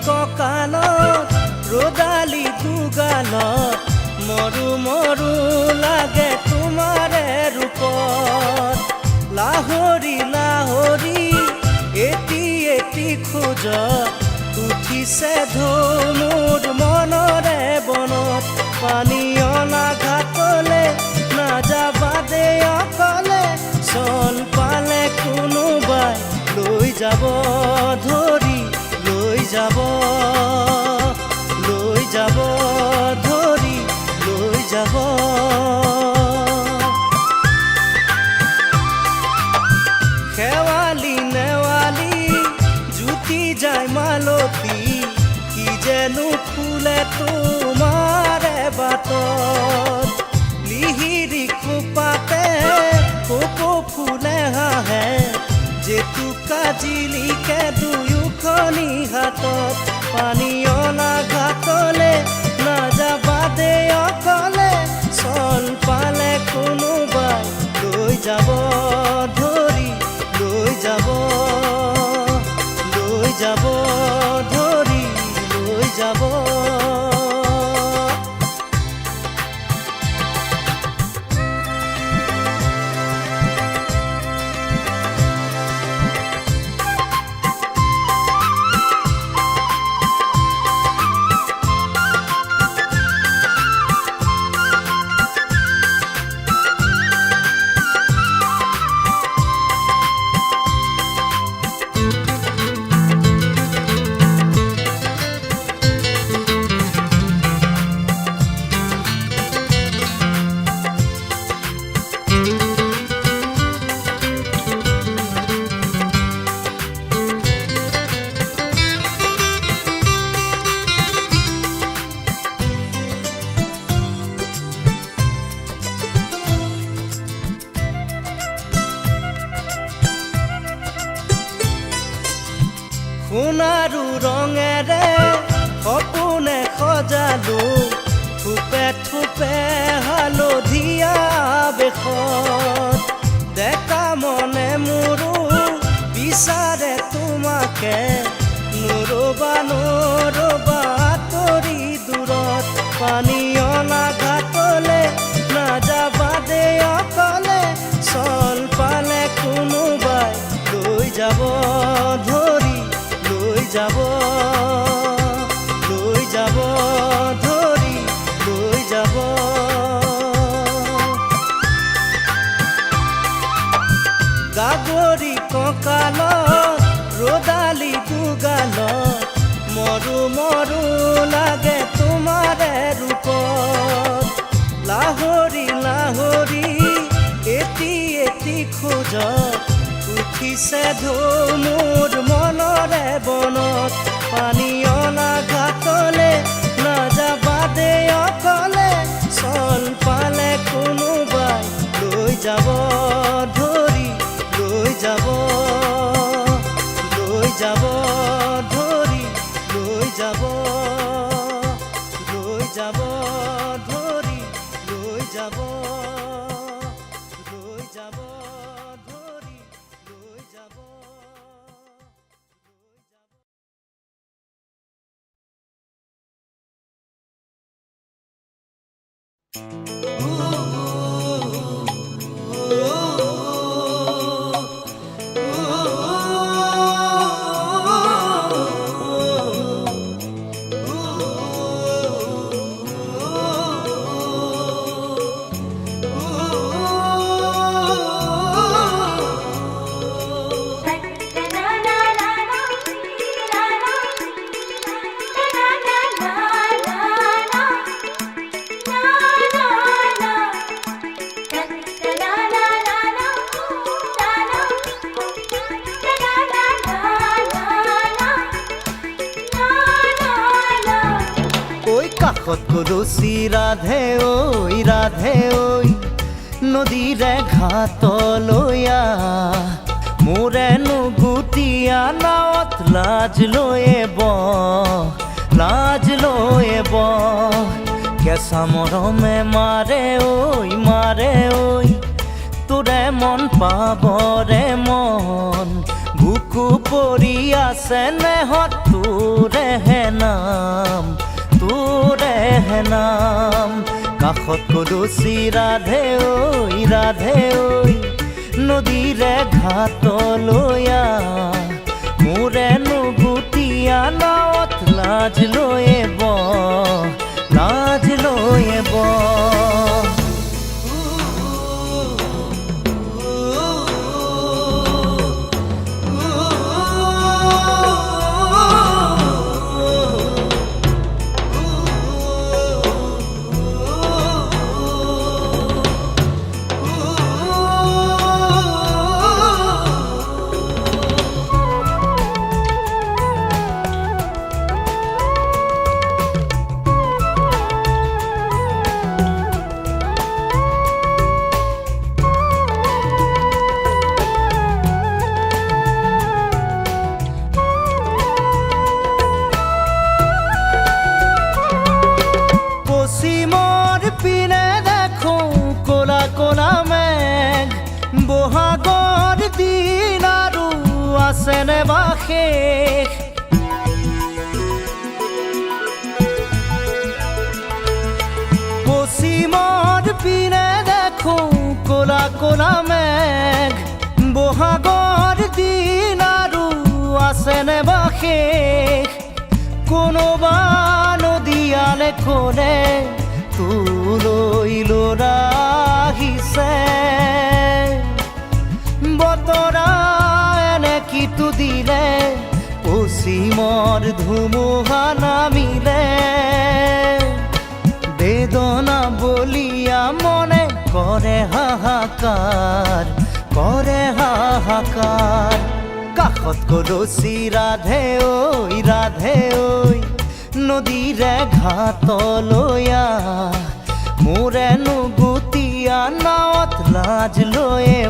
কঁকালত ৰ'দালি দুগালত মৰু মৰু লাগে তোমাৰে ৰূপত লাহৰি লাহৰি এটি এটি খোজত উঠিছে ঢৌ মোৰ মনৰে বনত পানী অনা ঘাটলে নাযাবা দে অকলে চল পালে কোনোবাই লৈ যাব ধৰি লৈ যাব ধৰি লৈ যাব শেৱালি নেৱালি জুতি যায় মালতী কি যেনো ফুলে তোমাৰে বাটত লিহিৰি খোপাতে কপৌ ফুলে হাঁহে জেতুকা জিলিকে দুয়োখনি হাতত পানী অনা ঘাটলে নাযাবা দে অকলে চল পালে কোনোবাই লৈ যাব ধৰি লৈ যাব ধৰি লৈ যাব সোণাৰু ৰঙেৰে সপোনে সজালো থোপে থোপে হালধীয়া বেশত ডেকা মনে মোৰো বিচাৰে তোমাকে নৰবা আঁতৰি দূৰত পানী অনা ঘাটলে নাযাবা দে অকলে চল পালে কোনোবাই লৈ যাব ধৰি লৈ যাব ধৰি লৈ যাব গাগৰি কঁকালত ৰ'দালি দুগালত মৰু মৰু লাগে তোমাৰে ৰূপত লাহৰি লাহৰি এটি এটি খোজত উঠিছে ঢৌ মোৰ মনৰে বনত পানী অনা ঘাটলে নাযাবা দে অকলে চল পালে কোনোবাই লৈ যাব ধৰি লৈ যাব ধৰি লৈ যাব ধৰি লৈ যাব কদসী ৰাধে ঐ নদীৰে ঘাটলৈয়া মোৰেনো গুটিয়া নাৱত লাজ লৈয়ে কেঁচা মৰমে মাৰে ঐ তোৰে মন পাবৰে মন ভোক বুকু পৰি আছে নেহত তোৰেহে নাম কাষত কলচি ৰাধে ঐ নদীৰে ঘাটলৈ মোৰেনো গুটিয়া নাৱত লাজ লৈয়ে পিনে দেখো কোলা কোলা মেঘ বহাগৰ দিন আৰু আছেনে বা শেষ পশ্চিমৰ পিনে দেখো কোলা কোলা মেঘ বহাগৰ দিন আৰু আছেনে বা শেষ কোনোবা নদীয়ালে কোনে তুলৈ ল'ৰা আহিছে বতৰা এনে কিটো দিলে পশ্চিমৰ ধুমুহা নামিলে বেদনা বলিয়া মনে কৰে হাহাকাৰ কাষত কলচি ৰাধে ঐ নদীৰে ঘাটলৈ মোৰেনো গুটিয়া নাৱত লাজ লৈয়ে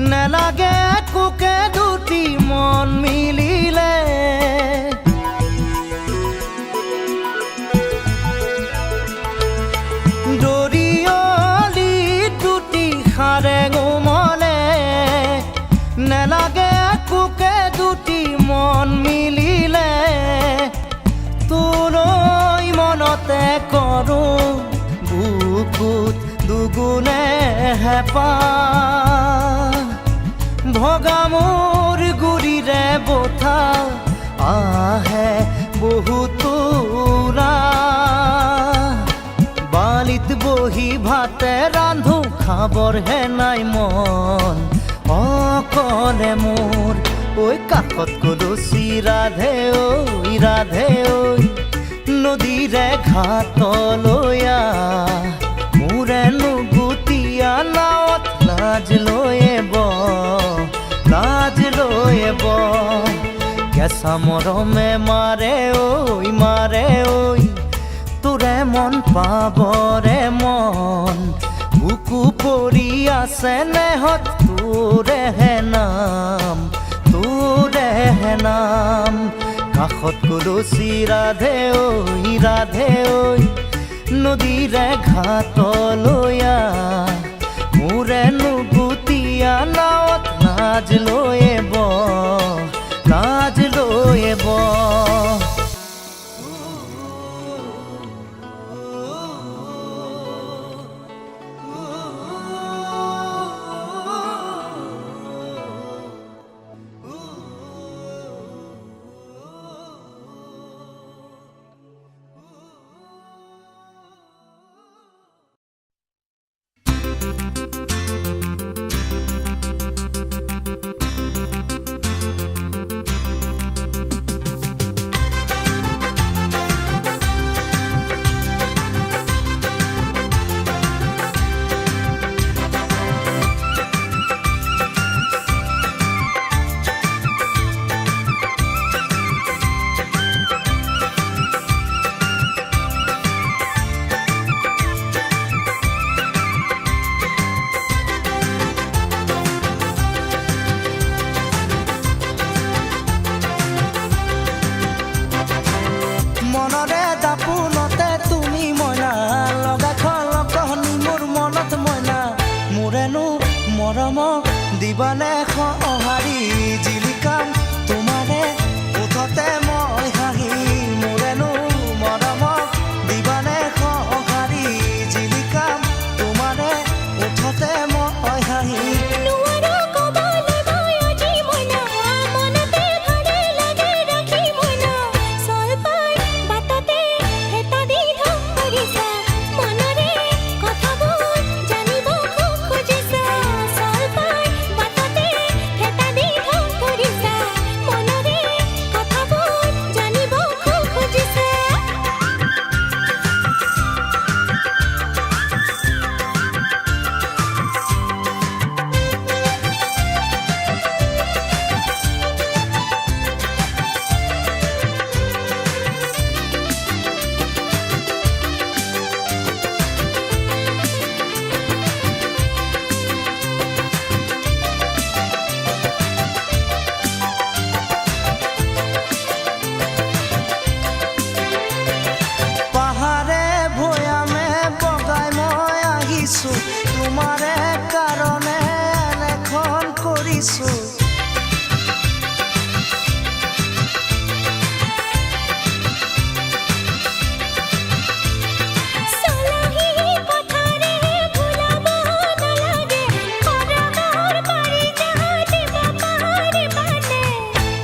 নেলাগে কোকে দুটি মন মিলিলে দৰিয়লি দুটি খাৰে গোমলে নেলাগে কোকে দুটি মন মিলিলে তোলৈ মনতে কৰোঁ বুকুত দুগুণে হেঁপাহ ভগা মোৰ গুৰিৰে বঠা আহে বহুতো বালিত বহি ভাতে ৰান্ধো খাবৰহে নাই মন অকলে মোৰ ঐ কাষত কলচি ৰাধে ঐ নদীৰে ঘাটলৈ মোৰেনো গুটিয়া নাৱত লাজ লৈয়ে কেঁচা মৰমে মাৰে ঐ তোৰে মন পাবৰে মন বুকু পৰি আছে নেহত তোৰেহে নাম কাষত কলচি ৰাধে ঐ নদীৰে ঘাটলৈ মোৰেনো গুটিয়া নাৱত লাজ লৈয়ে দিবানে সঁহাৰি জিলিকাম তোমাৰে ওঠতে মই হাঁহি মোৰেনো মৰমক দিবানে সঁহাৰি জিলিকাম তোমাৰে ওঠতে মই হাঁহি তোমাৰে কাৰণে লেখন কৰিছো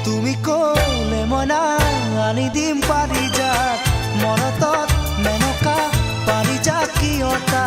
তুমি ক'লে মইনা আনি দিম পাৰিজাত মৰতত মেনকা পাৰিজাত কিয়তা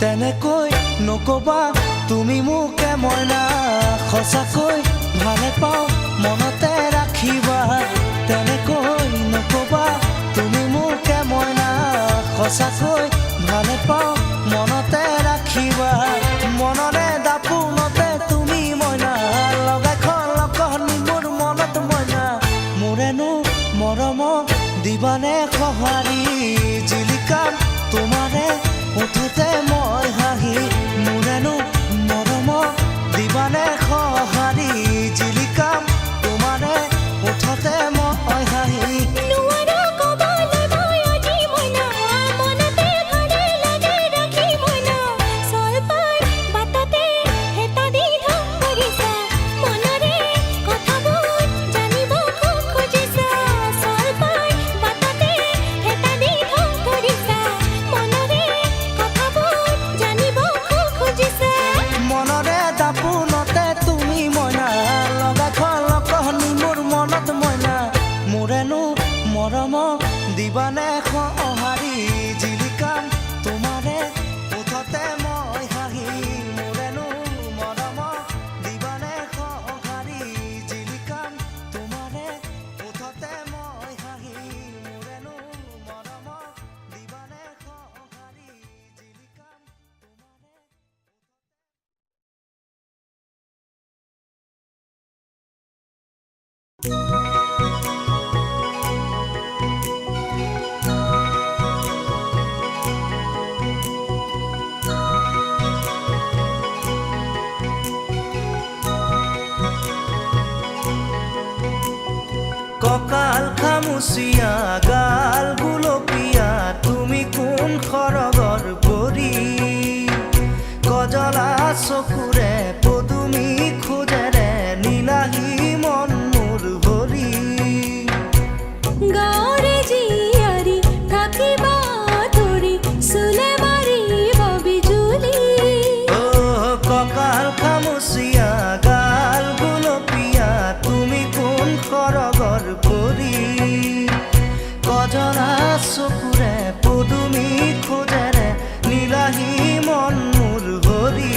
তেনেকৈ নকবা তুমি মোকে মইনা সঁচাকৈ ভালে পাওঁ মনতে ৰাখিবা তেনেকৈ নকবা তুমি মোকে মইনা সঁচাকৈ ভালে পাওঁ মনতে ৰাখিবা মনৰে দাপোনতে তুমি মইনা লগাই খলকনি মোৰ মনত মইনা মোৰেনো মৰমক দিবানে সঁহাৰি জিলিকাম তোমাৰে ওঠতে মই হাঁহি মোৰেনো মৰমক দিবানে সঁহাৰি জিলিকাম তোমাৰে ওঠতে মই হাঁহি মৰমক দিবানে সঁহাৰি জিলিকাম তোমাৰে ওঠতে মই হাঁহি মোৰেনো মৰমক দিবানে সঁহাৰি জিলিকাম তোমাৰে ওঠতে মই হাঁহি মোৰেনো মৰমক দিবানে সঁহাৰি জিলিকাম তোমাৰে কঁকাল খামুচিয়া গাল গুলপীয়া তুমি কোন খৰগৰ পৰি কজলা চকুৰে পদুমী খোজেৰে নীলাহী মন মোৰ হৰি গাঁৱৰে জীয়াৰী থাকিবা তৰি চুলে মাৰিব বিজুলী কঁকাল খামুচিয়া গাল গুলপীয়া তুমি কোন খৰগৰ পৰি কজলা চকুৰে পদুমী খোজেৰে নীলাহী মন মোৰ হৰি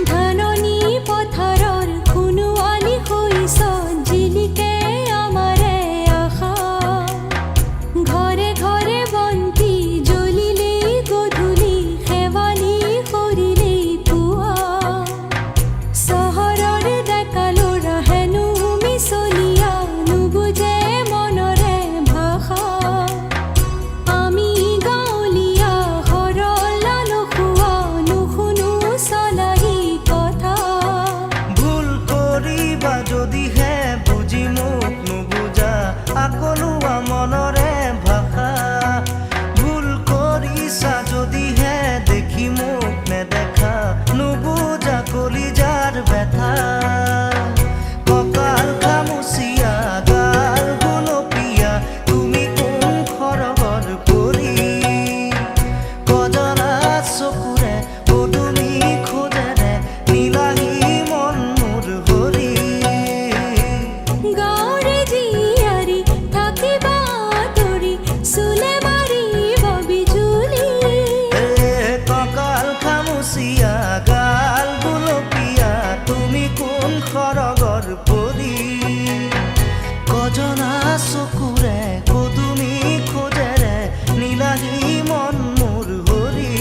ধাননি পথাৰৰ সোণোৱালী শৈশৱ জিলিকে আমাৰে আশা ঘৰে ঘৰে বন্তি জ্বলিলেই গধূলি শেৱালি সৰিলেই পুৱা চহৰৰ ডেকা ল'ৰা হেনো মিছলীয়া নুবুজে মনৰে ভাষা আমি গাঁৱলীয়া সৰলা নোখোৱা নুশুনো চলাহী কথা ভুল কৰিবা যদিহে বুজি মোক নুবুজা আকলোৱা মনৰে ভাষা ভুল কৰিছা যদিহে দেখি মোক নেদেখা নুবুজা কলিজাৰ ব্যথা কঁকাল খামুচিয়া গাল গুলপীয়া তুমি কোন খৰগৰ পৰি কজলা চকুৰে পদুমী খোজেৰে নীলাহী মন মোৰ হৰি গাঁৱৰে জীয়াৰী থাকিবা তৰি চুলে মাৰিব বিজুলী কঁকাল খামুচিয়া গাল গুলপীয়া তুমি কোন খৰগৰ পৰি কজলা চকুৰে পদুমী খোজেৰে নীলাহী মন মোৰ হৰি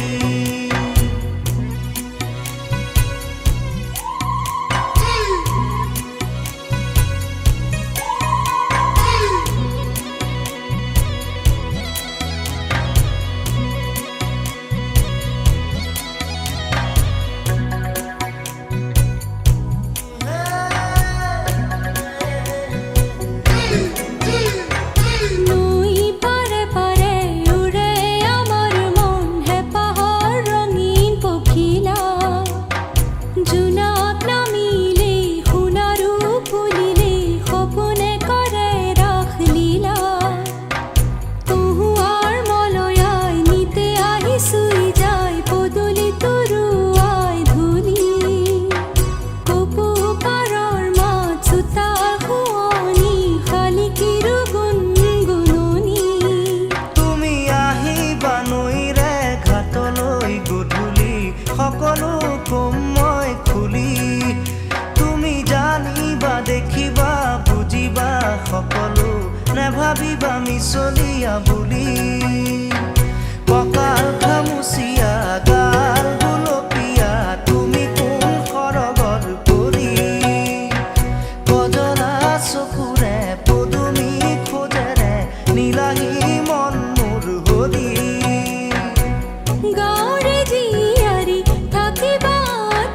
নৈ পাৰে পাৰে উৰে আমাৰ মন হেঁপাহৰ ৰঙীন পখিলা জোনাক নামিলেই সোণাৰু ফুলিলেই সপোনে কৰে ৰাসলীলা কহুৱাৰ মলয়াই নিতে আহি চুই যায় পদূলি তৰুৱাই ধূলি কপৌ পাৰৰ মাত চোতাল শুৱনি শালিকীৰো গুণগুণনি তুমি আহিবা নৈৰে ঘাটলৈ গধূলি সকলো কম মই খুলি তুমি জানিবা দেখিবা বুজিবা সকলো নেভাবিবা মিছলীয়া বুলি কঁকাল খামুচিয়া গাল গুলপীয়া তুমি কোন খৰগৰ পৰি কজলা চকুৰে পদুমী খোজেৰে নীলাহী মন মোৰ হৰি গাঁৱৰে জীয়াৰী থাকিবা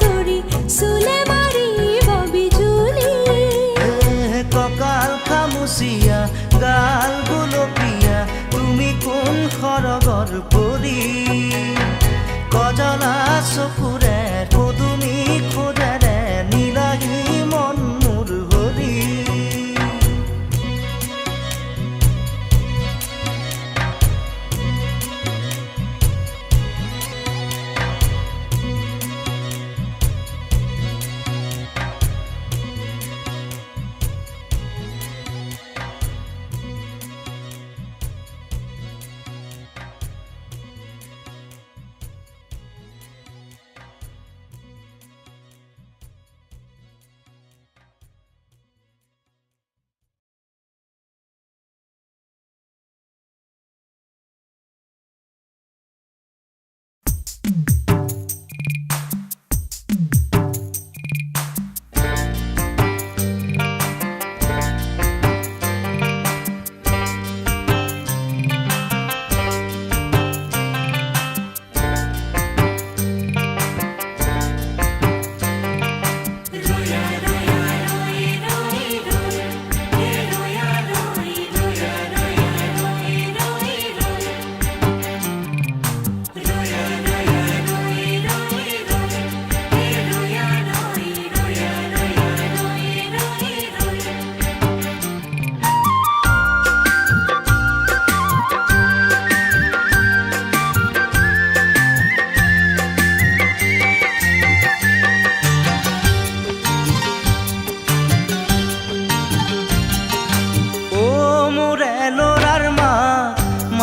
তৰি চুলে মাৰিব বিজুলী কঁকাল খামুচিয়া গাল গুলপীয়া তুমি কোন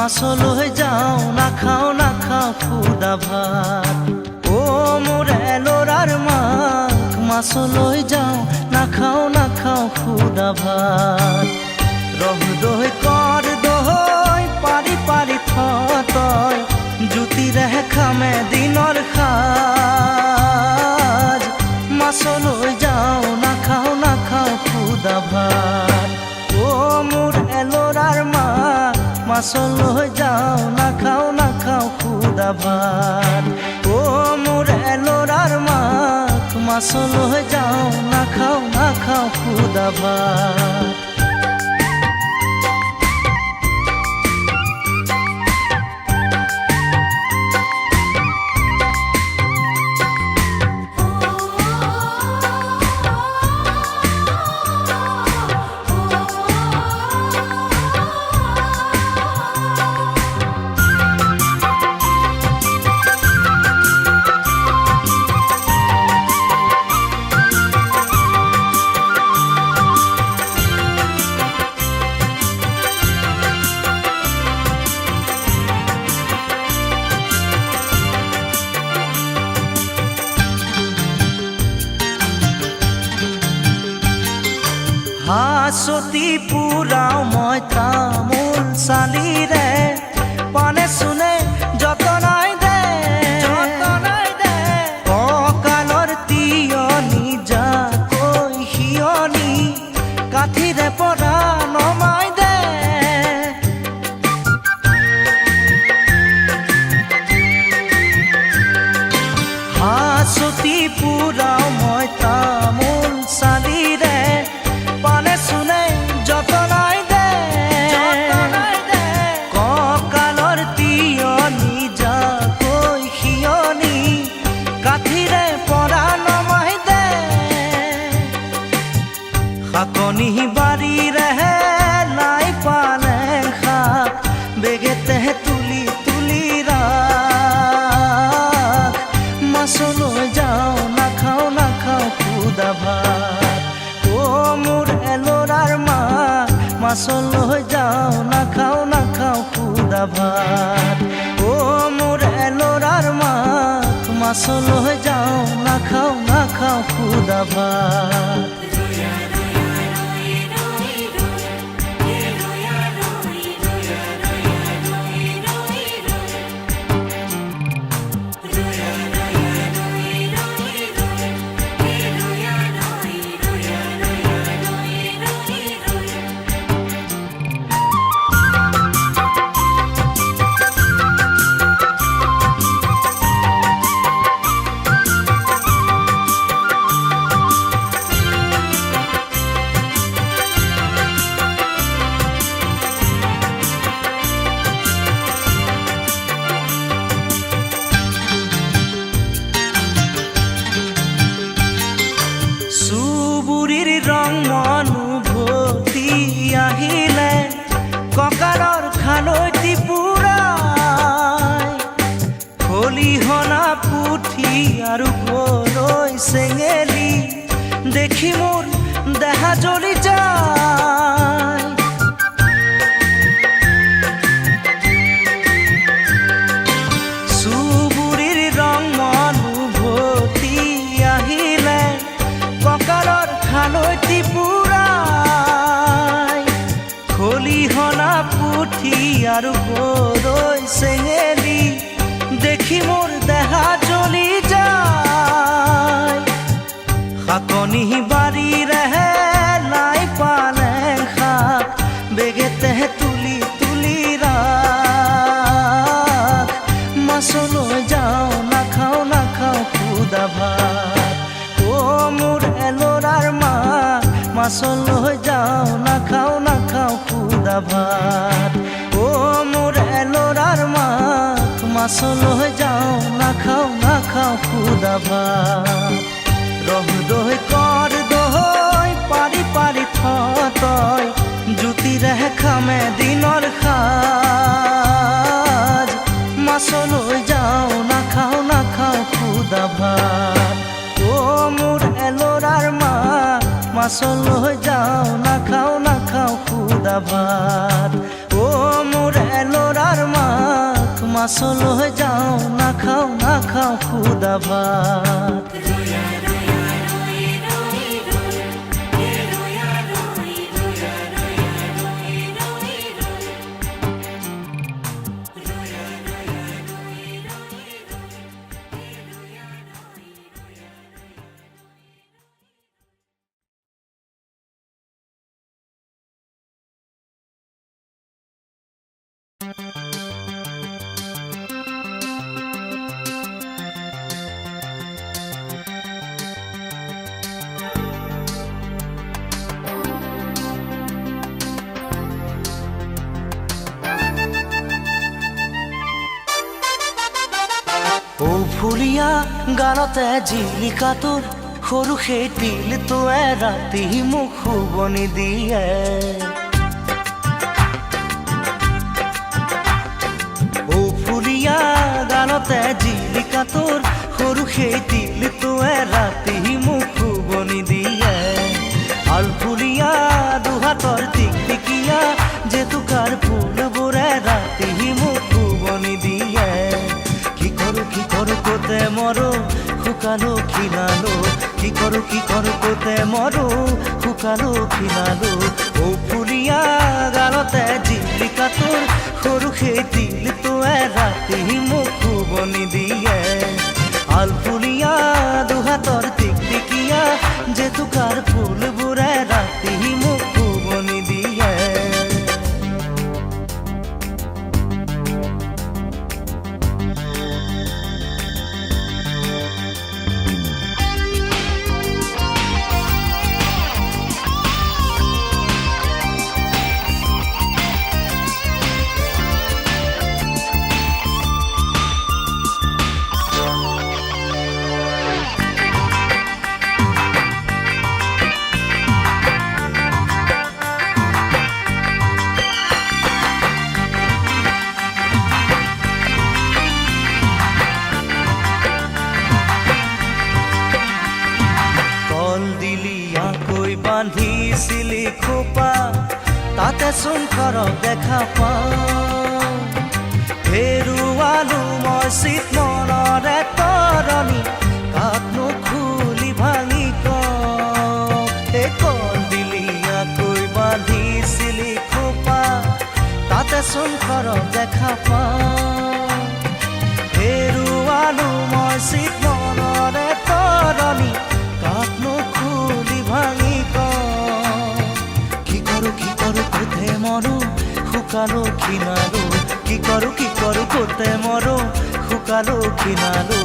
মাছলৈ যাওঁ নাখাওঁ খুদা ভাত। অ মোৰ এলৰাৰ মাক মাছলৈ যাওঁ নাখাওঁ খুদা ভাত। ৰহ দৈ কৰ দৈ পাৰি পাৰি তই জুতিৰে খামে দিনৰ সাজ। মাছলৈ যাওঁ নাখাওঁ খুদা ভাত। অ মোৰ এলৰাৰ মাক মাছলৈ যাওঁ নাখাওঁ খুদা ভাত। অ মোৰ এলৰাৰ মাক মাছলৈ যাওঁ নাখাওঁ খুদা ভাত। হাঁচতি পুৰাও মই তামোল চালিৰে পানে চুনে যতনাই দে কঁকালৰ তিয়নি যাকৈ সিয়নি কাঠিৰে পৰা নমাই দে। হাঁচতি পুৰাও মই তামোল চালিৰে পানে চুনে যতনাই দে কঁকালৰ তিয়নি যাকৈ সিয়নি কাঠিৰে পৰা নমাই দে। শাকনি বাৰীৰে লাই পালেং শাক বেগেতে তুলি তুলি ৰাখ। মাছলৈ যাওঁ নাখাওঁ খুদা ভাত। অ মোৰ এলৰাৰ মাক মাছলৈ যাওঁ নাখাওঁ খুদা ভাত। অ মোৰ এলৰাৰ মাক মাছলৈ যাওঁ নাখাওঁ খুদা ভাত। চুবুৰীৰ ৰং মনোভতি আহিলে কঁকালৰ খালৈটি পুৰাই খলিহনা পুঠি আৰু গৰৈ চেঙেলী দেখি মোৰ দেহা জ্বলি যায়। চুবুৰীৰ ৰং মনোভতি আহিলে কঁকালৰ খালৈটি পুৰাই খলিহনা পুঠি আৰু গৰৈ চেঙেলী দেখি মোৰ দেহা জ্বলি যায়। শাকনি বাৰীৰে লাই পালেং শাক বেগেতে তুলি তুলি ৰাখ। মাছলৈ যাওঁ নাখাওঁ খুদা ভাত। অ মোৰ এলৰাৰ মাক মাছলৈ যাওঁ নাখাওঁ খুদা ভাত। অ মোৰ এলৰাৰ মাক মাছলৈ যাওঁ নাখাওঁ খুদা ভাত। ৰহ দৈ কৰ দৈ পাৰি পাৰি তই জুতিৰে খামে দিনৰ সাজ। মাছলৈ যাওঁ নাখাওঁ খুদা ভাত। অ মোৰ এলৰাৰ মাক মাছলৈ যাওঁ নাখাওঁ খুদা ভাত। অ মোৰ এলৰাৰ ক্লাছলৈ যাওঁ নাখাওঁ খুদা ভাত ফুলিয়া গানতে জিলিকা তোৰ সৰু সেই দিলটোৱে ৰাতি মোক শুবনি দিয়ে ফুলিয়া গানতে জিলিকা তোৰ সৰু সেই দিলটোৱে ৰাতি মোক শুবনি দিয়ে আলফুলিয়া দুহাতৰ টিকটিকিয়া জেতুকাৰ ফুলবোৰে ৰাতি মোক শুবনি দিয়ে কি কৰো কোতে মৰো শুকালো খিনালো কি কৰো কোতে মৰো শুকালো খিনালো ফুলিয়া গালতে জিলিকা তোৰ সৰু সেই দিলটোৱে ৰাতি মোক শুবনি দিয়ে আলফুলিয়া দুহাতৰ টিকটিকিয়া জেতুকাৰ ফুলবোৰে ৰাতি মোক শুবনি দিয়ে বান্ধিছিলি খোপা তাতে চোন কৰক দেখা পাওঁ হেৰুৱালো মই চিত মনৰে তৰণি কাকনো খুলি ভাঙি কন্দিলি আকৈ বান্ধিছিলি খোপা তাতে চোন কৰক দেখা পাওঁ হেৰুৱালো মই চিত মনৰে তৰণি কাকনো খুলি ভাঙি কি কৰো কোতে মৰো শুকালো খিনালো কি কৰো কোতে মৰো শুকালো খিনালো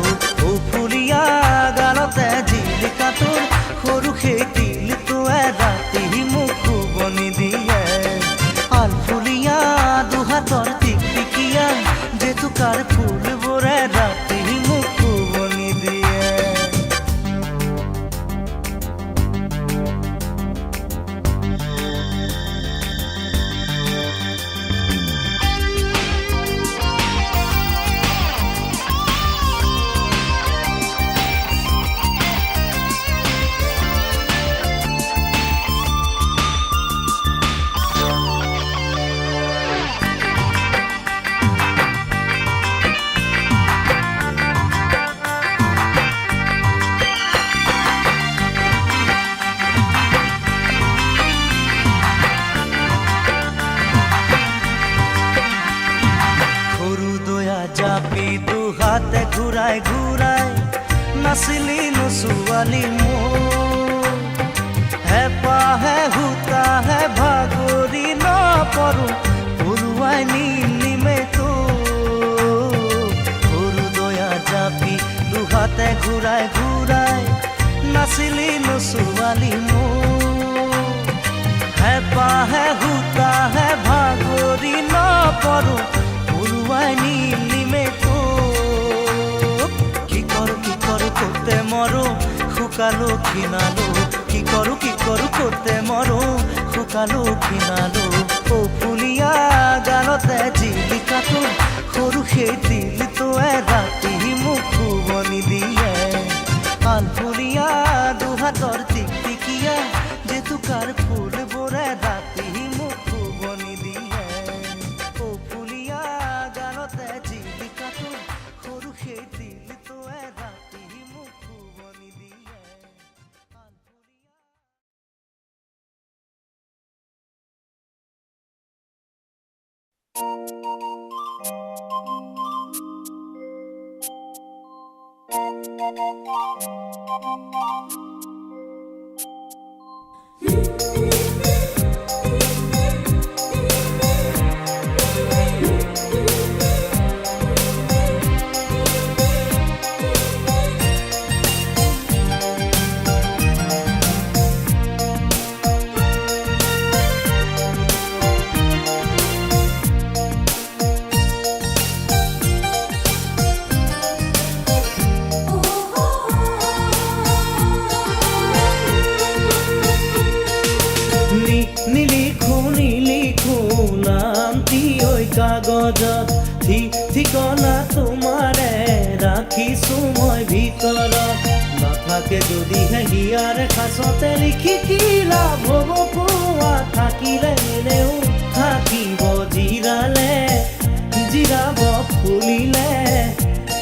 ফুলিয়া গালতে জিলিকা তোৰ সৰু সেই দিলটোৱে ৰাতি মোক শুবনি দিয়ে আলফুলিয়া দুহাতৰ টিকটিকিয়া জেতুকাৰ ফুলবোৰে ৰাতি মোক শুবনি দিয়ে জাপি দুহাতে ঘূৰাই ঘূৰাই নাচিলি নচোৱালি মোৰ হেঁপাহে হুতাহে ভাগৰি নপৰো পৰুৱাই নিমে সৰু দয়া জাপি দুহাতে ঘূৰাই ঘূৰাই নাচিলি নচোৱালি মোৰ হেঁপাহে হুতাহে ভাগৰি নপৰো পৰুৱাই নিমে কি কৰো কোতে মৰো শুকালো খিনালো কি কৰো কোতে মৰো শুকালো খিনালো ফুলিয়া গালতে জিলিকা তোৰ সৰু সেই দিলটোৱে ৰাতি মোক শুবনি দিয়ে আলফুলিয়া দুহাতৰ টিকটিকিয়া জেতুকাৰ ফুলবোৰে ৰাতি মোক শুবনি দিয়ে ফুলিয়া গালতে জিলিকা নিলিখো নামটি ওই কাগজত ঠিকনা তোমাৰে ৰাখিছো মই ভিতৰত নাথাকে যদিহে হিয়াৰ খাচতে লিখি কি লাভ হ'ব কোৱা থাকিলে এনেও থাকিব জিৰাব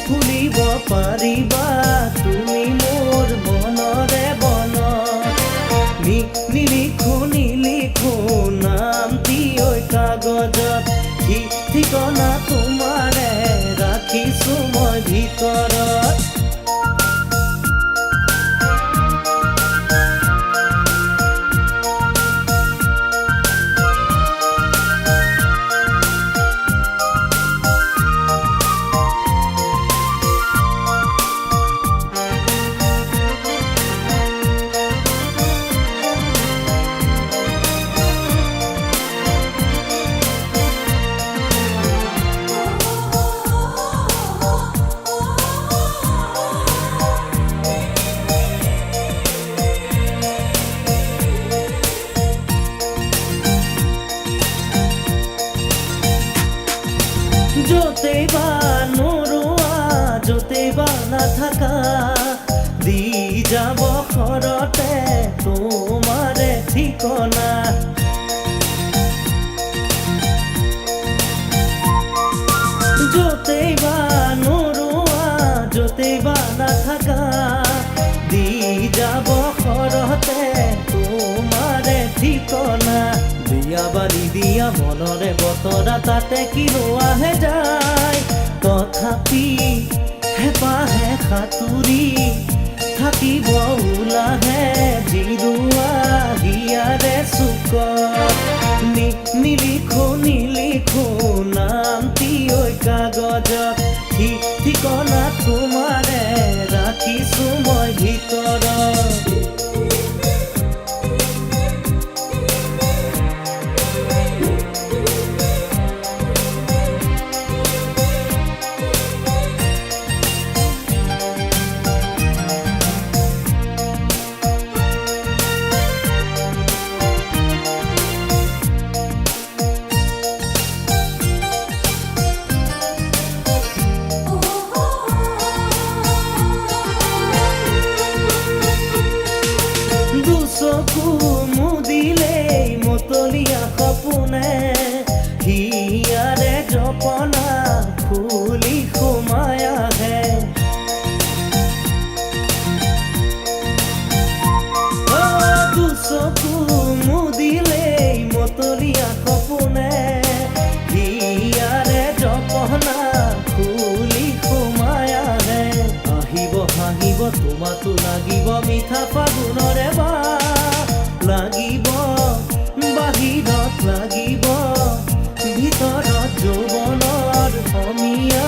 ফুলিব পাৰিবা তুমি মোৰ মনৰে বনত নিলিখো নামটি ওই কাগজত ঠিকনা তোমাৰে ৰাখিছো মই ভিতৰত য'তেই বা নৰোৱা য'তেই বা নাথাকা দি যাব ঘৰতে তোমাৰে ঠিকনা য'তেই বা নৰোৱা য'তেই বা নাথাকা দি যাব ঘৰতে তোমাৰে ঠিকনা দিয়া বালি দিয়া মনৰে বতৰা তাতে কি ৰোৱাহে যায় তথাপি হেঁপাহে সাঁতুৰি থাকিব ওলাহে জিৰোৱা হিয়াৰে চুকত নিলিখো নামটি ওই কাগজত ঠিকনা তোমাৰে ৰাখিছো মই ভিতৰত চকু মুদিলেই মতলীয়া সপোনে হিয়াৰে জপনা ফুলি সোমাই আহে চকু মুদিলেই মতলীয়া সপোনে হিয়াৰে জপনা ফুলি সোমাই আহে আহিব হাঁহিব তোমাতো লাগিব মিঠা ফাগুনৰে লাগিব বাহিৰত লাগিব ভিতৰত যৌৱনৰ অমিয়া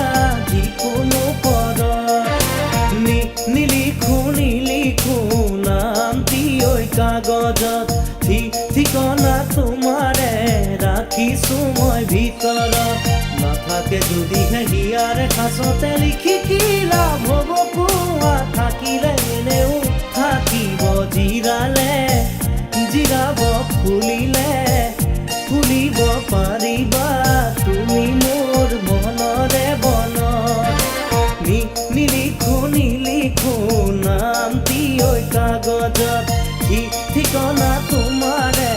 যিকোনো পদত নিলিখো নামটি ওই কাগজত ঠিকনা তোমাৰে ৰাখিছো মই ভিতৰত নাথাকে যদিহে হিয়াৰে খাচতে লিখি কি লাভ হ'ব কোৱা থাকিলে এনেও থাকিব জিৰাব ফুলিব পাৰিবা তুমি মোৰ মনৰে বনত নিলিখো নামটি ওই কাগজত ঠিকনা তোমাৰে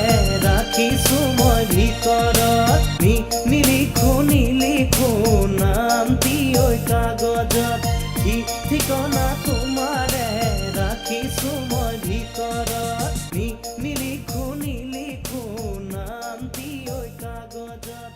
ৰাখিছো মই ভিতৰত নিলিখো নামটি ওই কাগজত ঠিকনা তোমাৰে ৰাখিছো মই ভিতৰত নিলিখো নামটি ওই কাগজত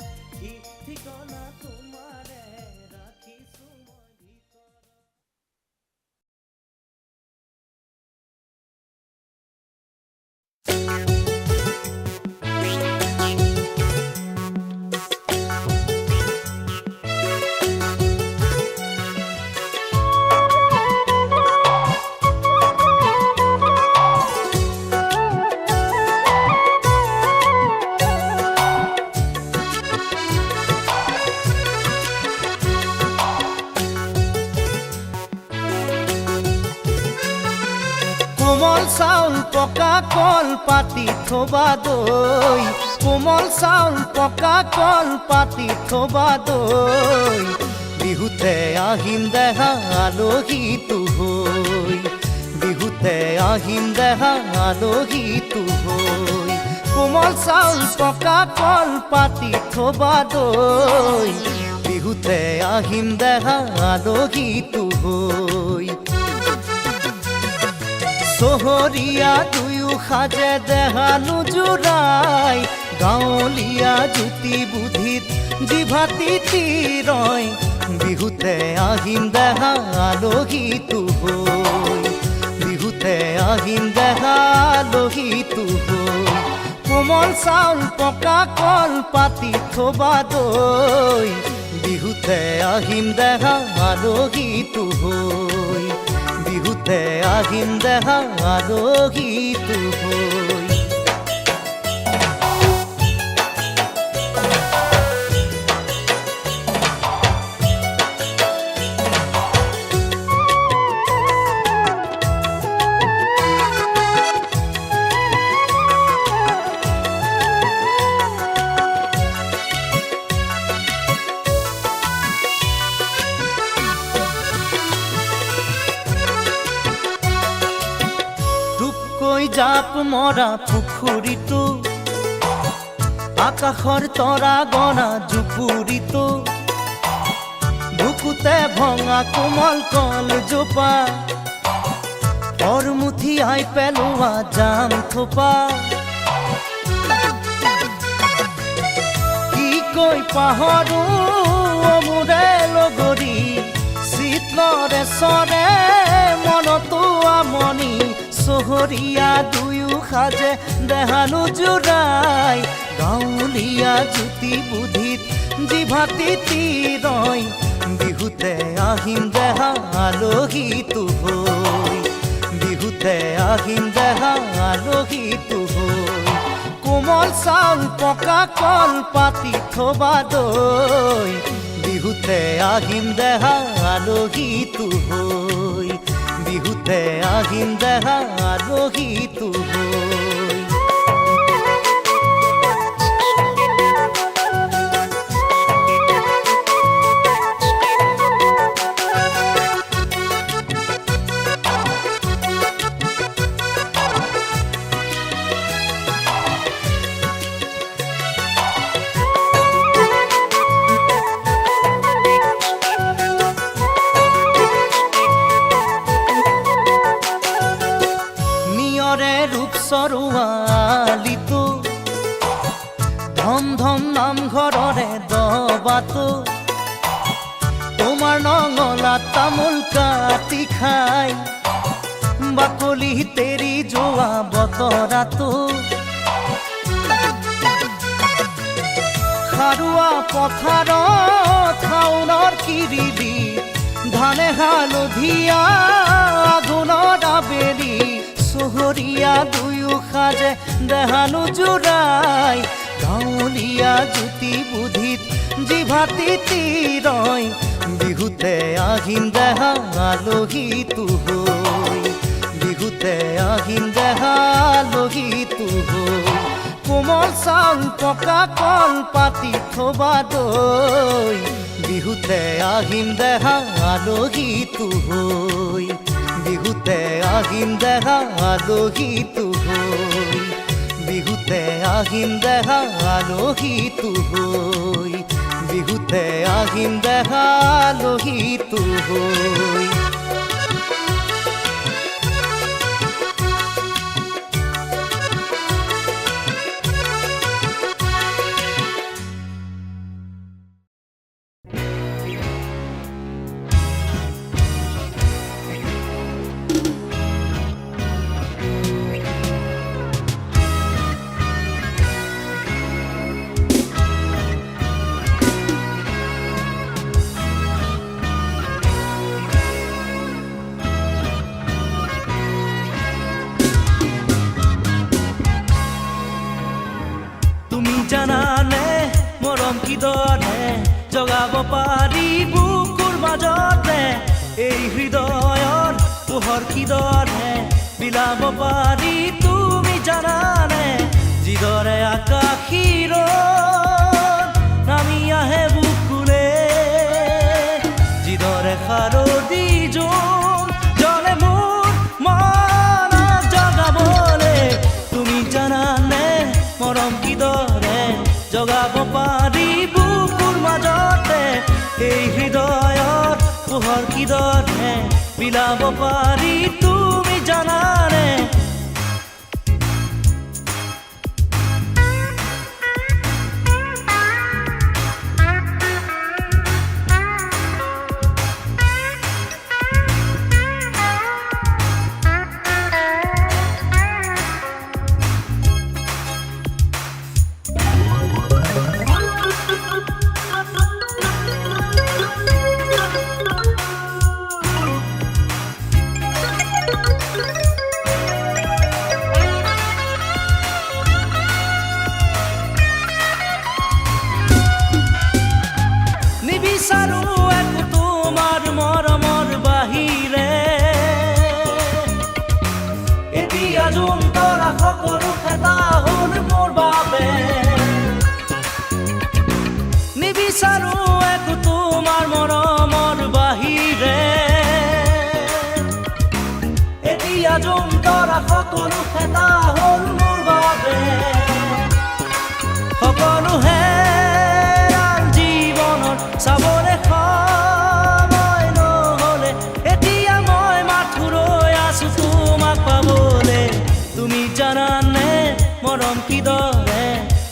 কল পাতি থবা দৈ কোমল চাউল পকা কল পাতি থবা দৈ বিহুতে আহিম দেহা আলহীটো হৈ বিহুতে আহিম দেহা আলহীটো হৈ কোমল চাউল পকা কল পাতি থবা দৈ বিহুতে আহিম দেহা আলহীটো হৈ চহৰীয়া দুয়ো সাজে দেহা নোজোৰাই গাঁৱলীয়া জুতি বুদ্ধিত জিভাতি তিৰয় বিহুতে আহিম দেহা আলহীটো হৈ বিহুতে আহিম দেহা আলহীটো হৈ কোমল চাউল পকা কল পাতি থবা দৈ বিহুতে আহিম দেহা আলহীটো হৈ বিহুতে আহিম দেহা আলহীটো হৈ জাপ মৰা পুখুৰীটো আকাশৰ তৰা গনা জুপুৰিটো বুকুতে ভঙা কোমল কল জোপা পৰমুঠি আই পেলোৱা জাম থোপা কি কৈ পাহৰো মোৰে লগৰী চিতলৰে চৰে মনতো আমনি চহৰীয়া দুয়ো সাজে দেহা নোজোৰাই গাঁৱলীয়া জুতি বুদ্ধিত জিভাতি তিৰয় বিহুতে আহিম দেহা আলহীটো হৈ বিহুতে আহিম দেহা আলহীটো হৈ কোমল চাউল পকা কল পাতি থবা দৈ বিহুতে আহিম দেহা আলহীটো হৈ বিহুতে আহিম দেহা আলহীটো হৈ চৰুৱালিটো ধম ধম নামঘৰৰে দবাটো তোমাৰ নঙলা তামোল কাটি খাই বাকলি তেৰি যোৱা বতৰাটো খাৰুৱা পথাৰত শাওনৰ কিৰিলি ধানে হালধীয়া আঘোণৰ আবেলি চহৰীয়া দুয়ো সাজে দেহা নোজোৰাই গাঁৱলীয়া জুতি বুদ্ধিত জিভাতি তিৰয় বিহুতে আহিম দেহা আলহীটো হৈ বিহুতে আহিম দেহা আলহীটো হৈ কোমল চাউল পকা কল পাতি থবা দৈ বিহুতে আহিম দেহা আলহীটো হৈ বিহুতে আহিম দেহা আলহীটো হৈ বিহুতে আহিম দেহা আলহীটো হৈ বিহুতে আহিম দেহা আলহীটো হৈ জানানে মৰম কিদৰে জগাব পাৰি বুকুৰ মাজতে এই হৃদয়ৰ পোহৰ কিদৰে বিলাব পাৰি তুমি জানানে যিদৰে আকাশীৰ নামি আহে বুকুলে যিদৰে শাৰদী জোন জলে মোৰ মনক জগাবলে তুমি জানানে মৰম কিদৰে জগাব পাৰি বুকুৰ মাজতে এই হৃদয়ত পোহৰ কিদৰে বিলাব পাৰি তুমি জানানে নিবিচাৰো একো তোমাৰ মৰমৰ বাহিৰে এতিয়া যোন তৰা সকলো খেতা হ'ল মোৰ বাবে নিবিচাৰো একো তোমাৰ মৰমৰ বাহিৰে এতিয়া যোন তৰা সকলো খেতা হ'ল মোৰ বাবে সকলোহে চাবলে সময় নহলে এতিয়া মই মাথো ৰৈ আছো তোমাক পাবলে তুমি জানানে মৰম কিদৰে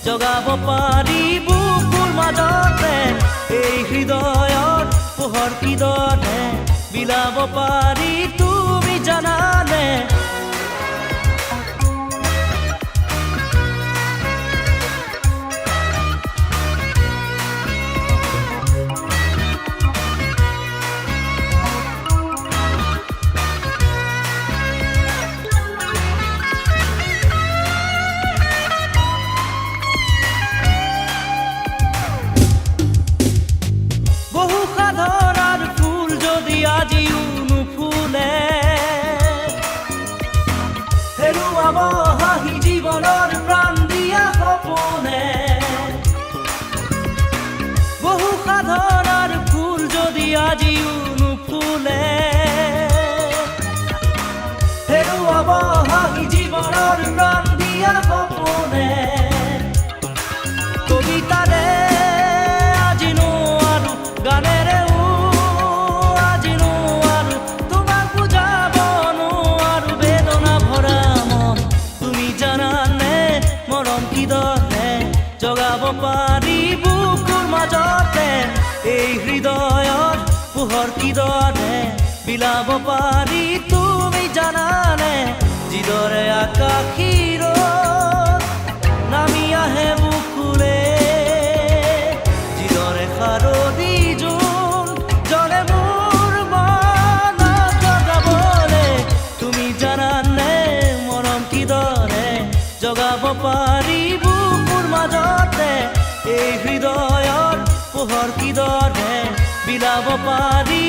জগাব পাৰি বুকুৰ মাজতে এই হৃদয়ত পোহৰ কিদৰে বিলাব পাৰি তুমি জানানে সাধনাৰ ফুল যদি আজিও নুফুলে হেৰুৱাব হাঁহি জীৱনৰ প্ৰাণ দিয়া সপোনে বহু সাধনাৰ ফুল যদি আজিও নুফুলে হেৰুৱাব হাঁহি জীৱনৰ প্ৰাণ দিয়া সপোনে কবিতাৰে গানেৰেও আজি নোৱাৰো তোমাক বুজাব নোৱাৰো বেদনা ভৰা মন তুমি জানানে মৰম কিদৰে জগাব পাৰি বুকুৰ মাজতে এই হৃদয়ত পোহৰ কিদৰে বিলাব পাৰি তুমি জানানে যিদৰে আকাশীৰ নামি আহে বুকুলে যিদৰে শাৰদী জগাব পাৰি বুকুৰ মাজতে এই হৃদয়ৰ পোহৰ কিদৰে বিলাব পাৰি